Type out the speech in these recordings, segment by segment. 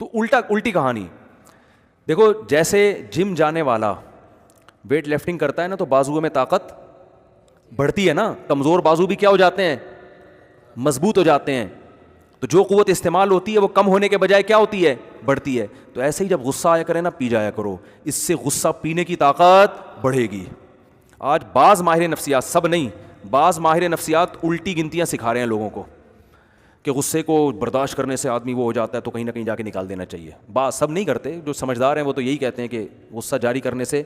تو الٹی کہانی. دیکھو جیسے جم جانے والا ویٹ لفٹنگ کرتا ہے نا تو بازوؤں میں طاقت بڑھتی ہے نا, کمزور بازو بھی کیا ہو جاتے ہیں, مضبوط ہو جاتے ہیں. تو جو قوت استعمال ہوتی ہے وہ کم ہونے کے بجائے کیا ہوتی ہے, بڑھتی ہے. تو ایسے ہی جب غصہ آیا کرے نا, پی جایا کرو, اس سے غصہ پینے کی طاقت بڑھے گی. آج بعض ماہر نفسیات, سب نہیں, بعض ماہر نفسیات الٹی گنتیاں سکھا رہے ہیں لوگوں کو کہ غصے کو برداشت کرنے سے آدمی وہ ہو جاتا ہے تو کہیں نہ کہیں جا کے نکال دینا چاہیے. بعض, سب نہیں کرتے, جو سمجھدار ہیں وہ تو یہی کہتے ہیں کہ غصہ جاری کرنے سے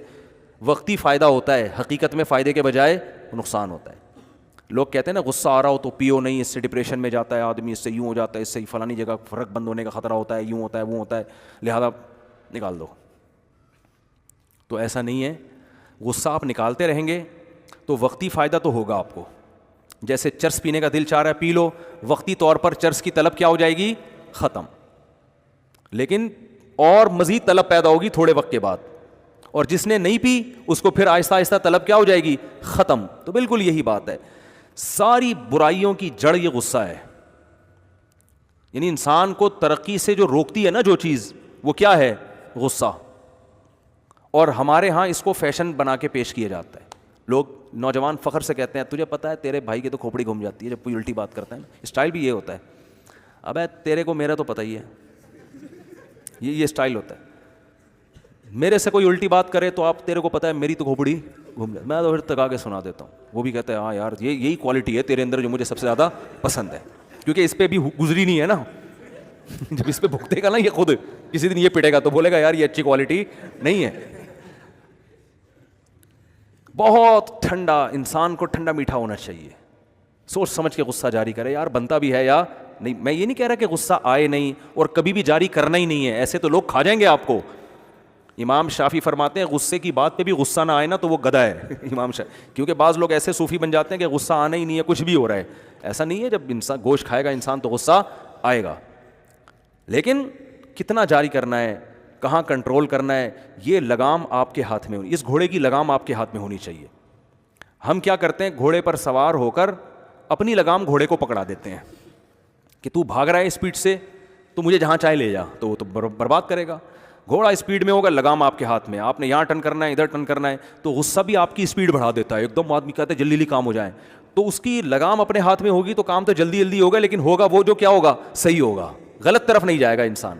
وقتی فائدہ ہوتا ہے, حقیقت میں فائدے کے بجائے نقصان ہوتا ہے. لوگ کہتے ہیں نا غصہ آ رہا ہو تو پیو نہیں, اس سے ڈپریشن میں جاتا ہے آدمی, اس سے یوں ہو جاتا ہے, اس سے فلانی جگہ فرق بند ہونے کا خطرہ ہوتا ہے, یوں ہوتا ہے, وہ ہوتا ہے, لہذا نکال دو. تو ایسا نہیں ہے. غصہ آپ نکالتے رہیں گے تو وقتی فائدہ تو ہوگا آپ کو. جیسے چرس پینے کا دل چاہ رہا ہے, پی لو, وقتی طور پر چرس کی طلب کیا ہو جائے گی, ختم. لیکن اور مزید طلب پیدا ہوگی تھوڑے وقت کے بعد, اور جس نے نہیں پی اس کو پھر آہستہ آہستہ طلب کیا ہو جائے گی, ختم. تو بالکل یہی بات ہے. ساری برائیوں کی جڑ یہ غصہ ہے. یعنی انسان کو ترقی سے جو روکتی ہے نا جو چیز, وہ کیا ہے, غصہ. اور ہمارے ہاں اس کو فیشن بنا کے پیش کیا جاتا ہے. لوگ, نوجوان فخر سے کہتے ہیں تجھے پتہ ہے تیرے بھائی کے تو کھوپڑی گھوم جاتی ہے جب کوئی الٹی بات کرتا ہے. اسٹائل بھی یہ ہوتا ہے, ابے تیرے کو میرا تو پتہ ہی ہے, یہ اسٹائل ہوتا ہے. میرے سے کوئی الٹی بات کرے تو آپ, تیرے کو پتہ ہے میری تو کھوپڑی گھوم جاتی. میں تو پھر تگا کے سنا دیتا ہوں. وہ بھی کہتا ہے ہاں یار یہی کوالٹی ہے تیرے اندر جو مجھے سب سے زیادہ پسند ہے, کیونکہ اس پہ بھی گزری نہیں ہے نا. جب اس پہ بھگتے گا نا یہ خود, کسی دن یہ پٹے گا تو بولے گا یار یہ اچھی کوالٹی نہیں ہے. بہت ٹھنڈا, انسان کو ٹھنڈا میٹھا ہونا چاہیے, سوچ سمجھ کے غصہ جاری کرے. یار بنتا بھی ہے یا نہیں. میں یہ نہیں کہہ رہا کہ غصہ آئے نہیں اور کبھی بھی جاری کرنا ہی نہیں ہے, ایسے تو لوگ کھا جائیں گے آپ کو. امام شافعی فرماتے ہیں غصے کی بات پہ بھی غصہ نہ آئے نا تو وہ گدھا ہے. امام شافعی, کیونکہ بعض لوگ ایسے صوفی بن جاتے ہیں کہ غصہ آنا ہی نہیں ہے, کچھ بھی ہو رہا ہے. ایسا نہیں ہے, جب انسان گوشت کھائے گا انسان تو غصہ آئے گا, لیکن کتنا جاری کرنا ہے, کہاں کنٹرول کرنا ہے, یہ لگام آپ کے ہاتھ میں ہونی, اس گھوڑے کی لگام آپ کے ہاتھ میں ہونی چاہیے. ہم کیا کرتے ہیں, گھوڑے پر سوار ہو کر اپنی لگام گھوڑے کو پکڑا دیتے ہیں کہ تو بھاگ رہا ہے اسپیڈ سے تو مجھے جہاں چاہے لے جا, تو وہ تو برباد کرے گا. گھوڑا اسپیڈ میں ہوگا, لگام آپ کے ہاتھ میں, آپ نے یہاں ٹرن کرنا ہے, ادھر ٹرن کرنا ہے, تو غصہ بھی آپ کی اسپیڈ بڑھا دیتا ہے. ایک دم آدمی کہتا ہے جلدی جلدی کام ہو جائے, تو اس کی لگام اپنے ہاتھ میں ہوگی تو کام تو جلدی جلدی ہوگا, لیکن ہوگا وہ جو کیا ہوگا, صحیح ہوگا, غلط طرف نہیں جائے گا انسان.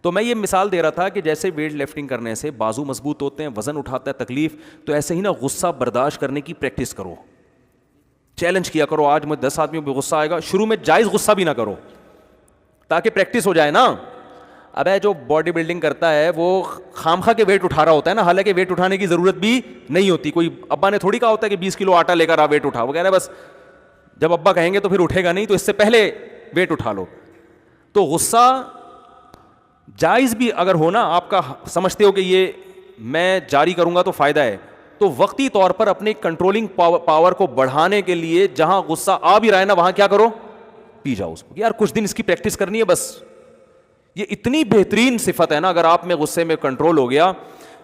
تو میں یہ مثال دے رہا تھا کہ جیسے ویٹ لفٹنگ کرنے سے بازو مضبوط ہوتے ہیں, وزن اٹھاتا ہے تکلیف, تو ایسے ہی نا غصہ برداشت کرنے کی پریکٹس کرو, چیلنج کیا کرو. آج مجھے 10 آدمیوں پہ غصہ آئے گا, شروع میں جائز غصہ بھی نہ کرو تاکہ پریکٹس ہو جائے نا. ابے جو باڈی بلڈنگ کرتا ہے وہ خامخواہ کے ویٹ اٹھا رہا ہوتا ہے نا, حالانکہ ویٹ اٹھانے کی ضرورت بھی نہیں ہوتی. کوئی ابا نے تھوڑی کہا ہوتا ہے کہ 20 کلو آٹا لے کر آ ویٹ اٹھا, وہ کہہ رہے ہیں بس جب ابا کہیں گے تو پھر اٹھے گا نہیں, تو اس سے پہلے ویٹ اٹھا لو. تو غصہ جائز بھی اگر ہونا, آپ کا سمجھتے ہو کہ یہ میں جاری کروں گا تو فائدہ ہے, تو وقتی طور پر اپنی کنٹرولنگ پاور کو بڑھانے کے لیے جہاں غصہ آ بھی رہا ہے نا وہاں کیا کرو, پی جاؤ اس کو. یار کچھ دن اس کی پریکٹس کرنی ہے بس. یہ اتنی بہترین صفت ہے نا, اگر آپ میں غصے میں کنٹرول ہو گیا.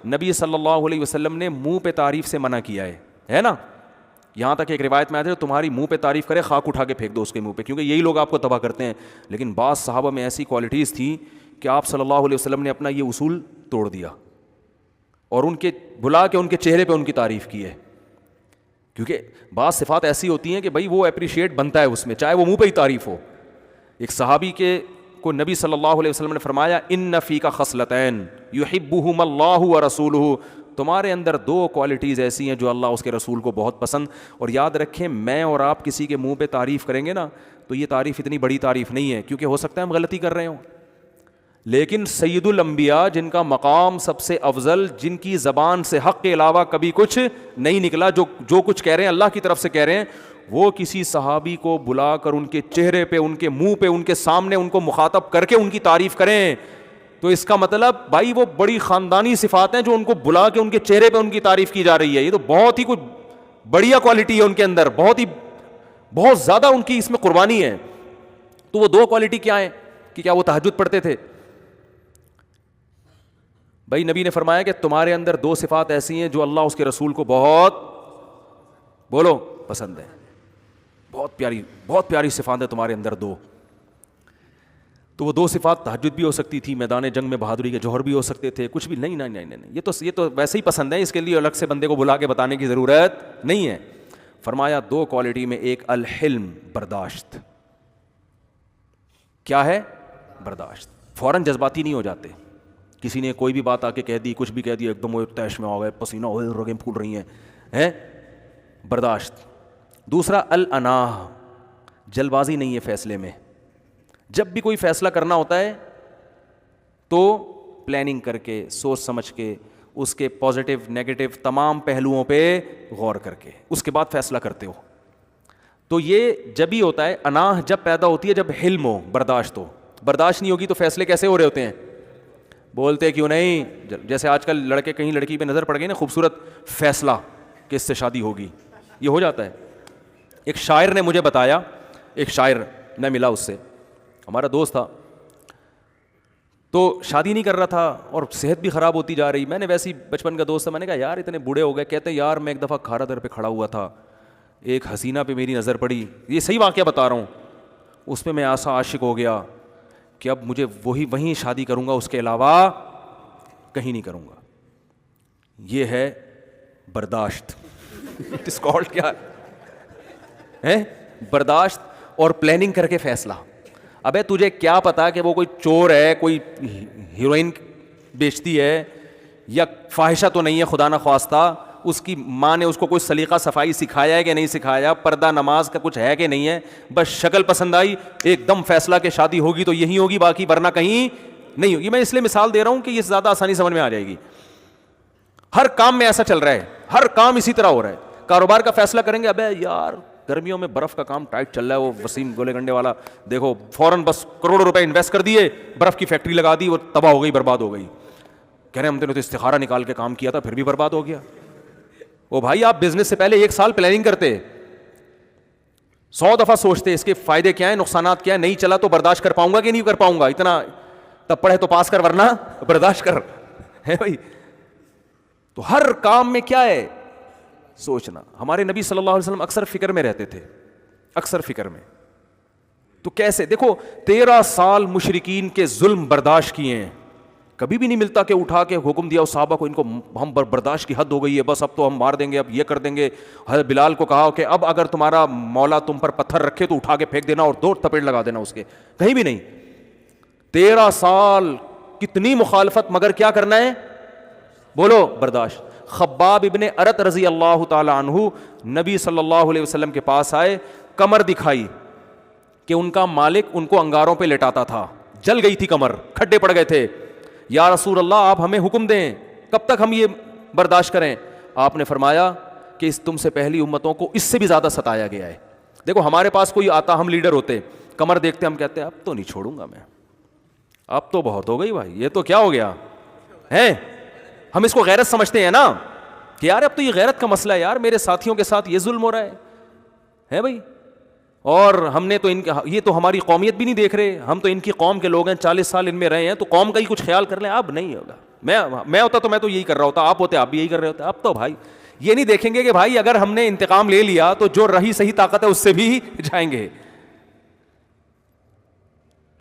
نبی صلی اللہ علیہ وسلم نے منہ پہ تعریف سے منع کیا ہے نا. یہاں تک ایک روایت میں آتے ہیں تمہاری منہ پہ تعریف کرے خاک اٹھا کے پھینک دو اس کے منہ پہ, کیونکہ یہی لوگ آپ کو تباہ کرتے ہیں. لیکن بعض صحابہ میں ایسی کوالٹیز تھیں کہ آپ صلی اللہ علیہ وسلم نے اپنا یہ اصول توڑ دیا اور ان کے بلا کے ان کے چہرے پہ ان کی تعریف کی ہے. کیونکہ بعض صفات ایسی ہوتی ہیں کہ بھائی وہ اپریشیٹ بنتا ہے اس میں, چاہے وہ منہ پہ ہی تعریف ہو. ایک صحابی کے کو نبی صلی اللہ علیہ وسلم نے فرمایا ان فیک خصلتین یحبہم اللہ ورسولہ, تمہارے اندر 2 کوالٹیز ایسی ہیں جو اللہ اس کے رسول کو بہت پسند. اور یاد رکھیں میں اور آپ کسی کے منہ پہ تعریف کریں گے نا تو یہ تعریف اتنی بڑی تعریف نہیں ہے, کیونکہ ہو سکتا ہے ہم غلطی کر رہے ہوں, لیکن سید الانبیاء جن کا مقام سب سے افضل, جن کی زبان سے حق کے علاوہ کبھی کچھ نہیں نکلا, جو کچھ کہہ رہے ہیں اللہ کی طرف سے کہہ رہے ہیں, وہ کسی صحابی کو بلا کر ان کے چہرے پہ, ان کے منہ پہ, ان کے سامنے ان کو مخاطب کر کے ان کی تعریف کریں, تو اس کا مطلب بھائی وہ بڑی خاندانی صفات ہیں جو ان کو بلا کے ان کے چہرے پہ ان کی تعریف کی جا رہی ہے. یہ تو بہت ہی کچھ بڑھیا کوالٹی ہے ان کے اندر, بہت زیادہ ان کی اس میں قربانی ہے. تو وہ 2 کوالٹی کیا ہیں کہ کیا وہ تہجد پڑھتے تھے؟ بھائی نبی نے فرمایا کہ تمہارے اندر 2 صفات ایسی ہیں جو اللہ اس کے رسول کو بہت, بولو, پسند ہے. بہت پیاری صفات ہے تمہارے اندر 2. تو وہ 2 صفات تہجد بھی ہو سکتی تھی, میدان جنگ میں بہادری کے جوہر بھی ہو سکتے تھے, کچھ بھی نہیں نہیں نہیں نہیں, یہ تو ویسے ہی پسند ہے, اس کے لیے الگ سے بندے کو بلا کے بتانے کی ضرورت نہیں ہے. فرمایا 2 کوالٹی میں, ایک الحلم, برداشت. کیا ہے؟ برداشت. فوراً جذباتی نہیں ہو جاتے. کسی نے کوئی بھی بات آ کے کہہ دی, کچھ بھی کہہ دیا, ایک دم وہ تیش میں آ گئے, پسینہ ہوئے, رگیں پھوٹ رہی ہیں. برداشت. دوسرا الاناہ, جلد بازی نہیں ہے فیصلے میں. جب بھی کوئی فیصلہ کرنا ہوتا ہے تو پلاننگ کر کے, سوچ سمجھ کے, اس کے پازیٹیو نیگیٹو تمام پہلوؤں پہ غور کر کے اس کے بعد فیصلہ کرتے ہو. تو یہ جب ہی ہوتا ہے. اناہ جب پیدا ہوتی ہے جب حلم ہو, برداشت ہو. برداشت نہیں ہوگی تو فیصلے کیسے ہو رہے ہوتے ہیں؟ بولتے کیوں نہیں. جیسے آج کل لڑکے کہیں لڑکی پہ نظر پڑ گئی نا خوبصورت, فیصلہ کہ اس سے شادی ہوگی, یہ ہو جاتا ہے. ایک شاعر نے مجھے بتایا, ایک شاعر میں ملا اس سے, ہمارا دوست تھا, تو شادی نہیں کر رہا تھا اور صحت بھی خراب ہوتی جا رہی. میں نے ویسے ہی بچپن کا دوست تھا, میں نے کہا یار اتنے بوڑھے ہو گئے. کہتے یار میں ایک دفعہ کھارا در پہ کھڑا ہوا تھا, ایک حسینہ پہ میری نظر پڑی, یہ صحیح واقعہ بتا رہا ہوں, اس پہ میں ایسا عاشق ہو گیا کہ اب مجھے وہیں شادی کروں گا, اس کے علاوہ کہیں نہیں کروں گا. یہ ہے برداشت. اس کالڈ کیا ہے؟ برداشت اور پلاننگ کر کے فیصلہ. ابے تجھے کیا پتا کہ وہ کوئی چور ہے, کوئی ہیروئن بیچتی ہے, یا فاحشہ تو نہیں ہے خدا نہ خواستہ, اس کی ماں نے اس کو کوئی سلیقہ صفائی سکھایا ہے کہ نہیں سکھایا, پردہ نماز کا کچھ ہے کہ نہیں ہے, بس شکل پسند آئی ایک دم فیصلہ کہ شادی ہوگی تو یہی ہوگی, باقی ورنہ کہیں نہیں ہوگی. میں اس لیے مثال دے رہا ہوں کہ یہ زیادہ آسانی سمجھ میں آ جائے گی. ہر کام میں ایسا چل رہا ہے, ہر کام اسی طرح ہو رہا ہے. کاروبار کا فیصلہ کریں گے, ابے یار گرمیوں میں برف کا کام ٹائٹ چل رہا ہے, وہ وسیم گولے گنڈے والا دیکھو فوراً بس کروڑوں روپے انویسٹ کر دیے, برف کی فیکٹری لگا دی, وہ تباہ ہو گئی, برباد ہو گئی. کہہ رہے ہم نے تو استخارہ نکال کے کام کیا تھا پھر بھی برباد ہو گیا. او بھائی آپ بزنس سے پہلے 1 سال پلاننگ کرتے, 100 دفعہ سوچتے اس کے فائدے کیا ہیں, نقصانات کیا ہیں, نہیں چلا تو برداشت کر پاؤں گا کہ نہیں کر پاؤں گا, اتنا تب پڑھے تو پاس کر ورنہ برداشت کر, ہے بھائی. تو ہر کام میں کیا ہے؟ سوچنا. ہمارے نبی صلی اللہ علیہ وسلم اکثر فکر میں رہتے تھے, اکثر فکر میں. تو کیسے دیکھو 13 سال مشرکین کے ظلم برداشت کیے ہیں, کبھی بھی نہیں ملتا کہ اٹھا کے حکم دیا اس صحابہ کو ان کو ہم برداشت کی حد ہو گئی ہے, بس اب تو ہم مار دیں گے, اب یہ کر دیں گے. حضرت بلال کو کہا کہ اب اگر تمہارا مولا تم پر پتھر رکھے تو اٹھا کے پھینک دینا اور 2 تپیڑ لگا دینا اس کے. کہیں بھی نہیں. 13 سال کتنی مخالفت, مگر کیا کرنا ہے؟ بولو برداشت. خباب ابن ارت رضی اللہ تعالی عنہ نبی صلی اللہ علیہ وسلم کے پاس آئے, کمر دکھائی کہ ان کا مالک ان کو انگاروں پہ لٹاتا تھا, جل گئی تھی کمر, کھڈے پڑ گئے تھے. یا رسول اللہ آپ ہمیں حکم دیں, کب تک ہم یہ برداشت کریں؟ آپ نے فرمایا کہ اس تم سے پہلی امتوں کو اس سے بھی زیادہ ستایا گیا ہے. دیکھو ہمارے پاس کوئی آتا, ہم لیڈر ہوتے, کمر دیکھتے ہم کہتے ہیں اب تو نہیں چھوڑوں گا میں, اب تو بہت ہو گئی بھائی, یہ تو کیا ہو گیا ہے. ہم اس کو غیرت سمجھتے ہیں نا کہ یار اب تو یہ غیرت کا مسئلہ ہے, یار میرے ساتھیوں کے ساتھ یہ ظلم ہو رہا ہے بھائی. اور ہم نے تو یہ تو ہماری قومیت بھی نہیں دیکھ رہے, ہم تو ان کی قوم کے لوگ ہیں, 40 سال ان میں رہے ہیں, تو قوم کا ہی کچھ خیال کر لیں. اب نہیں ہوگا. میں ہوتا تو میں تو یہی کر رہا ہوتا, آپ ہوتے آپ بھی یہی کر رہے ہوتے. اب تو بھائی یہ نہیں دیکھیں گے کہ بھائی اگر ہم نے انتقام لے لیا تو جو رہی صحیح طاقت ہے اس سے بھی جائیں گے,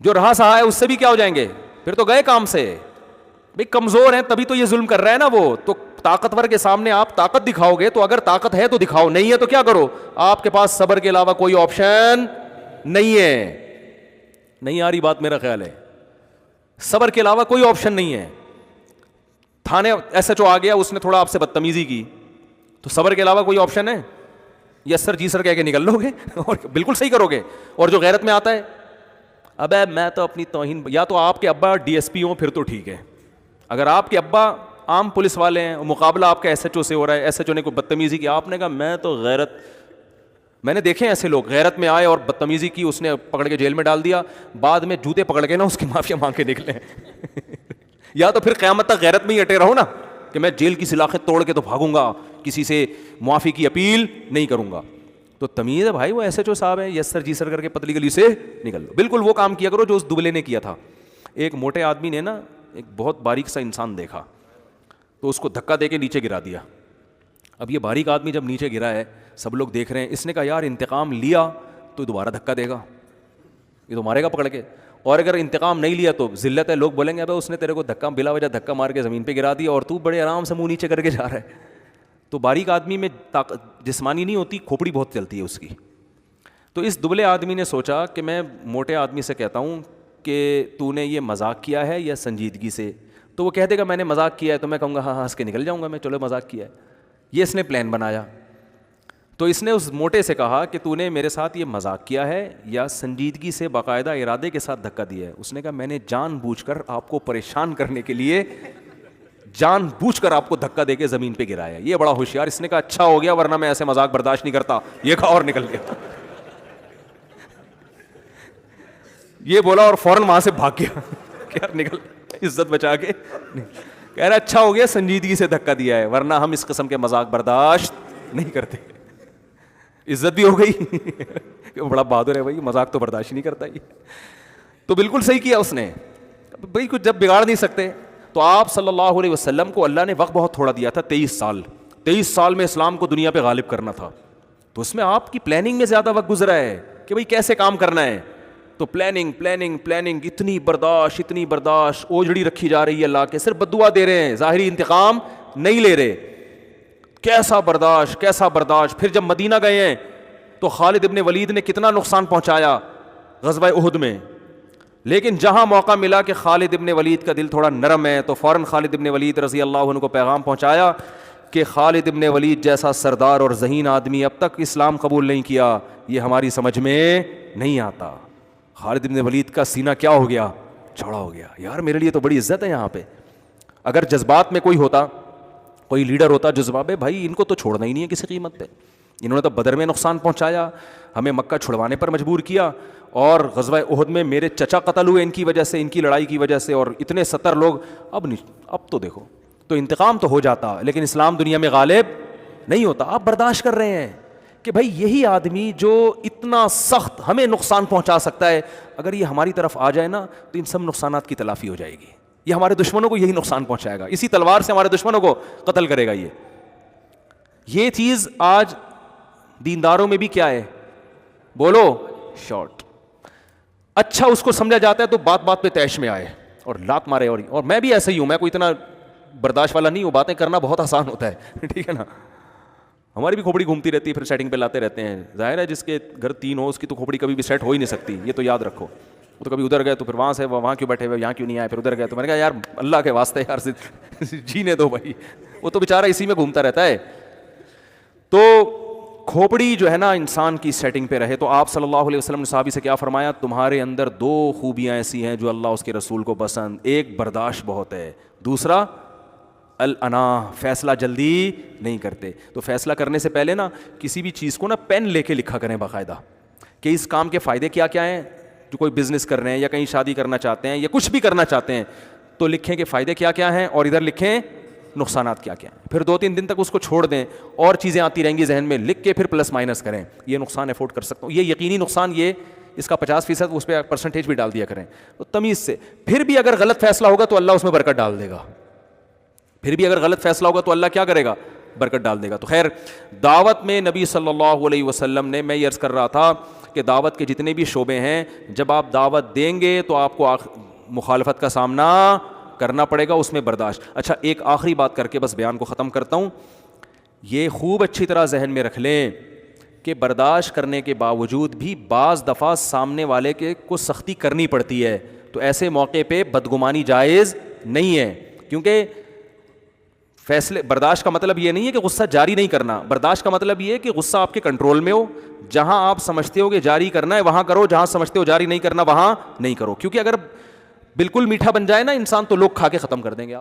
جو رہا سہا ہے اس سے بھی کیا ہو جائیں گے, پھر تو گئے کام سے. بھائی کمزور ہیں تبھی تو یہ ظلم کر رہا ہے نا وہ, تو طاقتور کے سامنے آپ طاقت دکھاؤ گے, تو اگر طاقت ہے تو دکھاؤ, نہیں ہے تو کیا کرو. آپ کے پاس صبر کے علاوہ کوئی آپشن نہیں ہے. نہیں آ رہی بات میرا خیال ہے, صبر کے علاوہ کوئی آپشن نہیں ہے. تھانے ایس ایچ او آ گیا, اس نے تھوڑا آپ سے بدتمیزی کی, تو صبر کے علاوہ کوئی آپشن ہے؟ یس سر جی سر کہہ کے نکل لو گے اور بالکل صحیح کرو گے. اور جو غیرت میں آتا ہے, ابے میں تو اپنی توہین, یا تو آپ کے ابا ڈی ایس پی ہوں پھر تو ٹھیک ہے. اگر آپ کے ابا عام پولیس والے ہیں, مقابلہ آپ کا ایس ایچ او سے ہو رہا ہے, ایس ایچ او نے کوئی بدتمیزی کی, آپ نے کہا میں تو غیرت, میں نے دیکھے ایسے لوگ غیرت میں آئے اور بدتمیزی کی, اس نے پکڑ کے جیل میں ڈال دیا, بعد میں جوتے پکڑ کے نا اس کی معافیا مانگ کے نکلے. یا تو پھر قیامت تک غیرت میں ہی اٹے رہو نا کہ میں جیل کی سلاخیں توڑ کے تو بھاگوں گا, کسی سے معافی کی اپیل نہیں کروں گا. تو تمیز ہے بھائی, وہ ایس ایچ او صاحب ہیں, یس سر جی سر کر کے پتلی گلی سے نکل لو. بالکل وہ کام کیا کرو جو اس دبلے نے کیا تھا. ایک موٹے آدمی نے نا ایک بہت باریک سا انسان دیکھا, تو اس کو دھکا دے کے نیچے گرا دیا. اب یہ باریک آدمی جب نیچے گرا ہے, سب لوگ دیکھ رہے ہیں, اس نے کہا یار انتقام لیا تو دوبارہ دھکا دے گا, یہ تو مارے گا پکڑ کے. اور اگر انتقام نہیں لیا تو ذلت ہے, لوگ بولیں گے ابے اس نے تیرے کو دھکا بلا وجہ دھکا مار کے زمین پہ گرا دیا اور تو بڑے آرام سے منہ نیچے کر کے جا رہا ہے. تو باریک آدمی میں طاقت جسمانی نہیں ہوتی, کھوپڑی بہت چلتی ہے اس کی. تو اس دبلے آدمی نے سوچا کہ میں موٹے آدمی سے کہتا ہوں کہ تو نے یہ مذاق کیا ہے یا سنجیدگی سے. تو وہ کہہ دے گا میں نے مذاق کیا ہے, تو میں کہوں گا ہاں ہنس کے نکل جاؤں گا میں, چلو مذاق کیا ہے. یہ اس نے پلان بنایا. تو اس نے اس موٹے سے کہا کہ تو نے میرے ساتھ یہ مذاق کیا ہے یا سنجیدگی سے باقاعدہ ارادے کے ساتھ دھکا دیا ہے. اس نے کہا میں نے جان بوجھ کر آپ کو پریشان کرنے کے لیے جان بوجھ کر آپ کو دھکا دے کے زمین پہ گرایا. یہ بڑا ہوشیار. اس نے کہا اچھا ہو گیا, ورنہ میں ایسے مذاق برداشت نہیں کرتا. یہ کہا اور نکل گیا. یہ بولا اور فوراً وہاں سے بھاگ گیا کہ یار نکل, عزت بچا کے. کہہ رہا اچھا ہو گیا سنجیدگی سے دھکا دیا ہے, ورنہ ہم اس قسم کے مذاق برداشت نہیں کرتے. عزت بھی ہو گئی کہ بڑا بہادر ہے بھائی, مذاق تو برداشت نہیں کرتا. یہ تو بالکل صحیح کیا اس نے بھائی, کچھ جب بگاڑ نہیں سکتے. تو آپ صلی اللہ علیہ وسلم کو اللہ نے وقت بہت تھوڑا دیا تھا, 23 سال. 23 سال میں اسلام کو دنیا پہ غالب کرنا تھا. تو اس میں آپ کی پلاننگ میں زیادہ وقت گزرا ہے کہ بھائی کیسے کام کرنا ہے. تو پلاننگ اتنی برداشت اوجڑی رکھی جا رہی ہے اللہ کے, صرف بددعا دے رہے ہیں, ظاہری انتقام نہیں لے رہے. کیسا برداشت. پھر جب مدینہ گئے ہیں تو خالد ابن ولید نے کتنا نقصان پہنچایا غزوہ احد میں. لیکن جہاں موقع ملا کہ خالد ابن ولید کا دل تھوڑا نرم ہے, تو فوراً خالد ابن ولید رضی اللہ عنہ کو پیغام پہنچایا کہ خالد ابن ولید جیسا سردار اور ذہین آدمی اب تک اسلام قبول نہیں کیا, یہ ہماری سمجھ میں نہیں آتا. خالد ابن ولید کا سینہ کیا ہو گیا, چوڑا ہو گیا. یار میرے لیے تو بڑی عزت ہے یہاں پہ. اگر جذبات میں کوئی ہوتا, کوئی لیڈر ہوتا جذبات, بھائی ان کو تو چھوڑنا ہی نہیں ہے کسی قیمت پہ. انہوں نے تو بدر میں نقصان پہنچایا, ہمیں مکہ چھڑوانے پر مجبور کیا, اور غزوہ احد میں میرے چچا قتل ہوئے ان کی وجہ سے, ان کی لڑائی کی وجہ سے, اور اتنے 70 لوگ. اب تو دیکھو, تو انتقام تو ہو جاتا, لیکن اسلام دنیا میں غالب نہیں ہوتا. آپ برداشت کر رہے ہیں کہ بھائی یہی آدمی جو اتنا سخت ہمیں نقصان پہنچا سکتا ہے, اگر یہ ہماری طرف آ جائے نا تو ان سب نقصانات کی تلافی ہو جائے گی. یہ ہمارے دشمنوں کو یہی نقصان پہنچائے گا, اسی تلوار سے ہمارے دشمنوں کو قتل کرے گا. یہ چیز آج دینداروں میں بھی کیا ہے, بولو, شارٹ. اچھا اس کو سمجھا جاتا ہے تو بات بات پہ تیش میں آئے اور لات مارے. اور میں بھی ایسا ہی ہوں, میں کوئی اتنا برداشت والا نہیں ہوں, باتیں کرنا بہت آسان ہوتا ہے, ٹھیک ہے نا. ہماری بھی کھوپڑی گھومتی رہتی ہے, پھر سیٹنگ پہ لاتے رہتے ہیں. ظاہر ہے جس کے گھر 3 ہو اس کی تو کھوپڑی کبھی بھی سیٹ ہو ہی نہیں سکتی, یہ تو یاد رکھو. وہ تو کبھی ادھر گئے تو پھر وہاں سے وہاں کیوں بیٹھے ہوئے, یہاں کیوں نہیں آئے, پھر ادھر گئے تو میں نے کہا یار اللہ کے واسطے یار جینے دو بھائی, وہ تو بیچارہ اسی میں گھومتا رہتا ہے. تو کھوپڑی جو ہے نا انسان کی سیٹنگ پہ رہے. تو آپ صلی اللہ علیہ وسلم نے صحابی سے کیا فرمایا, تمہارے اندر 2 خوبیاں ایسی ہیں جو اللہ اس کے رسول کو پسند. ایک برداشت بہت ہے, دوسرا الانا, فیصلہ جلدی نہیں کرتے. تو فیصلہ کرنے سے پہلے نا کسی بھی چیز کو نا پین لے کے لکھا کریں باقاعدہ کہ اس کام کے فائدے کیا کیا ہیں. جو کوئی بزنس کر رہے ہیں یا کہیں شادی کرنا چاہتے ہیں یا کچھ بھی کرنا چاہتے ہیں تو لکھیں کہ فائدے کیا کیا ہیں, اور ادھر لکھیں نقصانات کیا کیا ہیں. پھر 2-3 دن تک اس کو چھوڑ دیں, اور چیزیں آتی رہیں گی ذہن میں, لکھ کے پھر پلس مائنس کریں. یہ نقصان افورڈ کر سکتا ہوں, یہ یقینی نقصان, یہ اس کا 50% اس پہ پرسنٹیج بھی ڈال دیا کریں. تو تمیز سے. پھر بھی اگر غلط فیصلہ ہوگا تو اللہ اس میں برکت ڈال دے گا. پھر بھی اگر غلط فیصلہ ہوگا تو اللہ کیا کرے گا, برکت ڈال دے گا. تو خیر, دعوت میں نبی صلی اللہ علیہ وسلم نے, میں یہ عرض کر رہا تھا کہ دعوت کے جتنے بھی شعبے ہیں, جب آپ دعوت دیں گے تو آپ کو مخالفت کا سامنا کرنا پڑے گا, اس میں برداشت. اچھا ایک آخری بات کر کے بس بیان کو ختم کرتا ہوں. یہ خوب اچھی طرح ذہن میں رکھ لیں کہ برداشت کرنے کے باوجود بھی بعض دفعہ سامنے والے کے کو سختی کرنی پڑتی ہے. تو ایسے موقع پہ بدگمانی جائز نہیں ہے, کیونکہ فیصلے, برداشت کا مطلب یہ نہیں ہے کہ غصہ جاری نہیں کرنا. برداشت کا مطلب یہ ہے کہ غصہ آپ کے کنٹرول میں ہو, جہاں آپ سمجھتے ہو کہ جاری کرنا ہے وہاں کرو, جہاں سمجھتے ہو جاری نہیں کرنا وہاں نہیں کرو. کیونکہ اگر بالکل میٹھا بن جائے نا انسان تو لوگ کھا کے ختم کر دیں گے آپ.